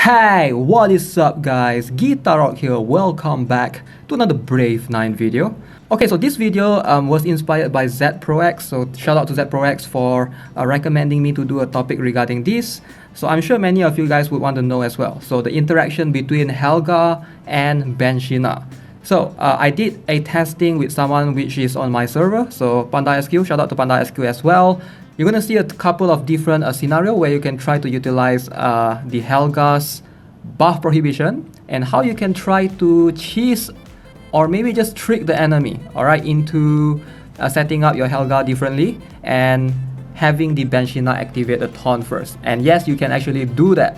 Hey, what is up guys? Guitar Rock here, welcome back to another Brave 9 video. Okay, so this video was inspired by ZProX, so shout out to ZProX for recommending me to do a topic regarding this. So I'm sure many of you guys would want to know as well. So the interaction between Helga and Benshina. So I did a testing with someone which is on my server, so Pandasq, shout out to Pandasq as well. You're going to see a couple of different scenarios where you can try to utilize the Helga's buff prohibition and how you can try to cheese or maybe just trick the enemy, alright, into setting up your Helga differently and having the Benshina activate the Taunt first. And yes, you can actually do that.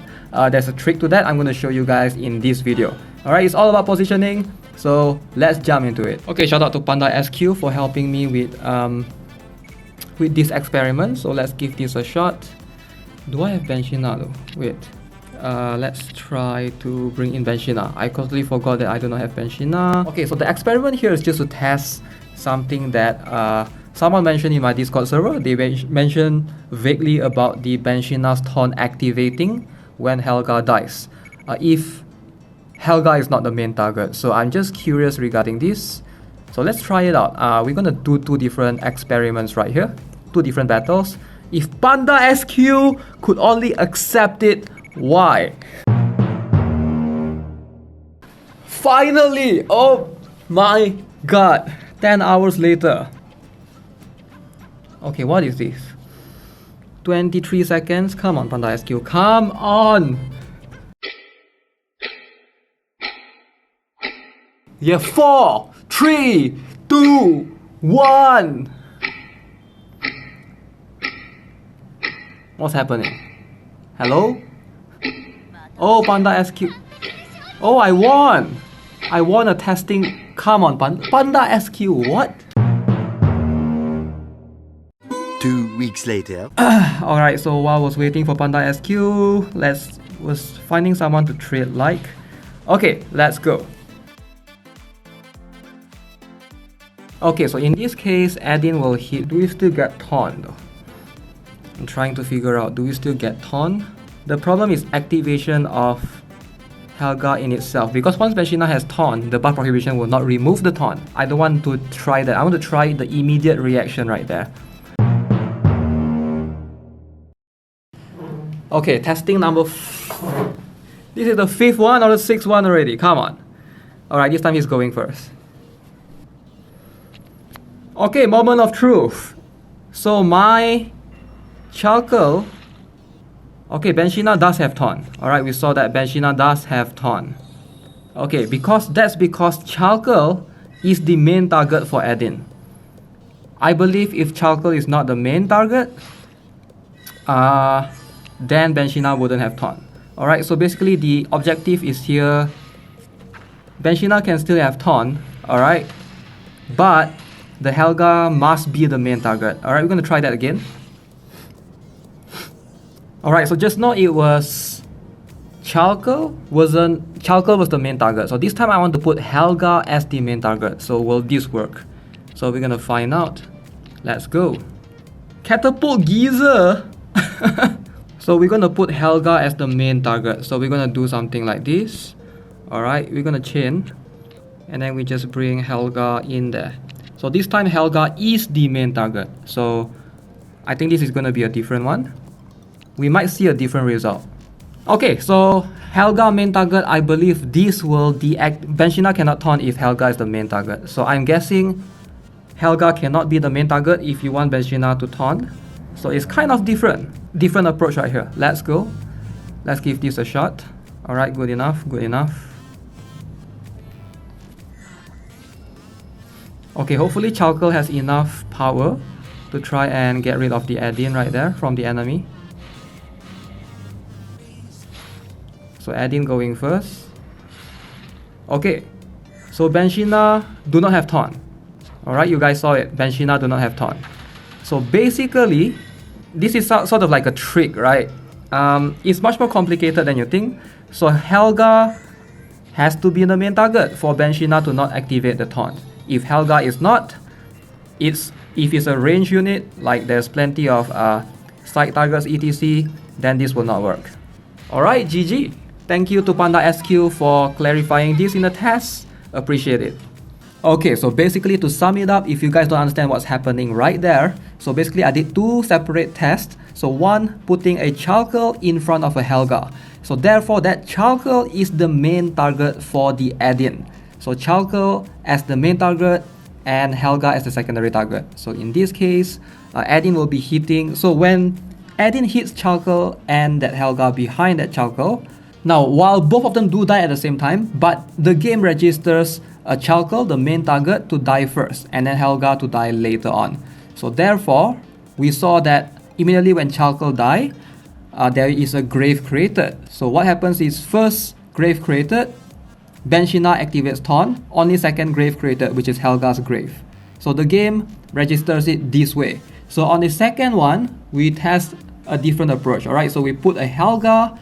There's a trick to that I'm going to show you guys in this video. Alright, it's all about positioning, so let's jump into it. Okay, shout out to Pandasq for helping me with this experiment, so let's give this a shot. Do I have Benshina though? Wait, let's try to bring in Benshina. I completely forgot that I do not have Benshina. Okay, so the experiment here is just to test something that someone mentioned in my Discord server. They mentioned vaguely about the Benshina's Taunt activating when Helga dies, if Helga is not the main target. So I'm just curious regarding this. So let's try it out. We're gonna do two different experiments right here, two different battles. If Pandasq could only accept it, why? Finally! Oh my god! 10 hours later. Okay, what is this? 23 seconds? Come on, Pandasq, come on! Yeah, 4, 3, 2, 1. What's happening? Hello? Oh, Pandasq. Oh, I won! I won a testing. Come on, Pandasq, what? 2 weeks later. Alright, so while I was waiting for Pandasq, was finding someone to trade like. Okay, let's go. Okay, so in this case, Adin will hit. Do we still get Taunt though? I'm trying to figure out, do we still get Taunt? The problem is activation of Helga in itself, because once Benshina has Taunt, the buff prohibition will not remove the Taunt. I don't want to try that. I want to try the immediate reaction right there. Okay, testing number this is the 5th one or the 6th one already. Come on. Alright, this time he's going first. Okay, moment of truth. So my Charcoal. Okay, Benshina does have Taunt. Alright, we saw that Benshina does have Taunt. Okay, that's because Charcoal is the main target for Adin. I believe if Charcoal is not the main target, then Benshina wouldn't have Taunt. Alright, so basically the objective is here. Benshina can still have Taunt, alright, but the Helga must be the main target. Alright, we're gonna try that again. Alright, so just now it was Charcoal was the main target. So this time I want to put Helga as the main target. So will this work? So we're gonna find out. Let's go. Catapult Geezer! So we're gonna put Helga as the main target. So we're gonna do something like this. Alright, we're gonna chain. And then we just bring Helga in there. So this time Helga is the main target. So I think this is gonna be a different one. We might see a different result. Okay, so Helga main target, I believe this will deact. Benshina cannot Taunt if Helga is the main target. So I'm guessing Helga cannot be the main target if you want Benshina to Taunt. So it's kind of different approach right here. Let's go. Let's give this a shot. Alright, good enough, good enough. Okay, hopefully Charcoal has enough power to try and get rid of the Adin right there from the enemy. So Adin going first. Okay, so Benshina do not have Taunt. Alright, you guys saw it. Benshina do not have Taunt. So basically, this is sort of like a trick, right? It's much more complicated than you think. So Helga has to be the main target for Benshina to not activate the Taunt. If Helga is not, if it's a range unit, like there's plenty of side targets etc, then this will not work. Alright, GG. Thank you to Pandasq for clarifying this in the test. Appreciate it. Okay, so basically to sum it up, if you guys don't understand what's happening right there, so basically I did two separate tests. So one, putting a Chalkel in front of a Helga. So therefore that Chalkel is the main target for the add-in. So Chalkel as the main target and Helga as the secondary target. So in this case, add-in will be hitting. So when add-in hits Chalkel and that Helga behind that Chalkel, now while both of them do die at the same time, but the game registers Chalkel, the main target, to die first and then Helga to die later on. So therefore, we saw that immediately when Chalkel die, there is a grave created. So what happens is first grave created, Benshina activates Taunt, only second grave created, which is Helga's grave. So the game registers it this way. So on the second one, we test a different approach, alright? So we put a Helga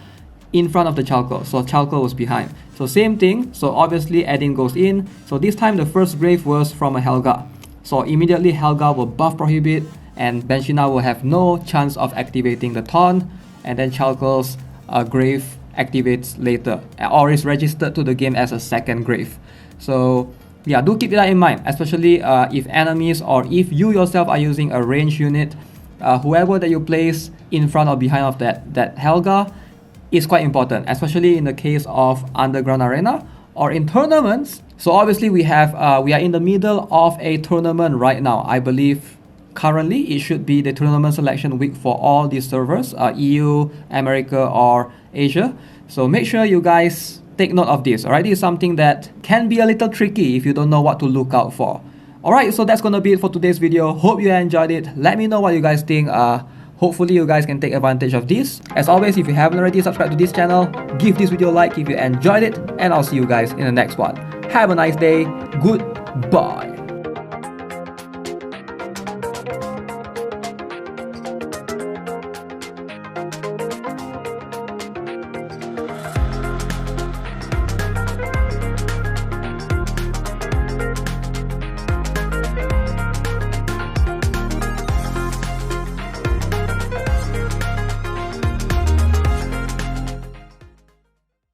in front of the Chalkel, so Chalkel was behind. So same thing, so obviously add-in goes in. So this time the first grave was from a Helga. So immediately Helga will buff prohibit and Benshina will have no chance of activating the Taunt, and then Chalkel's grave activates later or is registered to the game as a second grave. So yeah, do keep that in mind, especially if enemies or if you yourself are using a range unit, whoever that you place in front or behind of that Helga is quite important, especially in the case of Underground Arena or in tournaments. So obviously we are in the middle of a tournament right now. I believe currently it should be the tournament selection week for all these servers, EU, America or Asia. So make sure you guys take note of this, alright? This is something that can be a little tricky if you don't know what to look out for. Alright, so that's gonna be it for today's video. Hope you enjoyed it. Let me know what you guys think. Hopefully you guys can take advantage of this. As always, if you haven't already subscribed to this channel, give this video a like if you enjoyed it, and I'll see you guys in the next one. Have a nice day. Goodbye.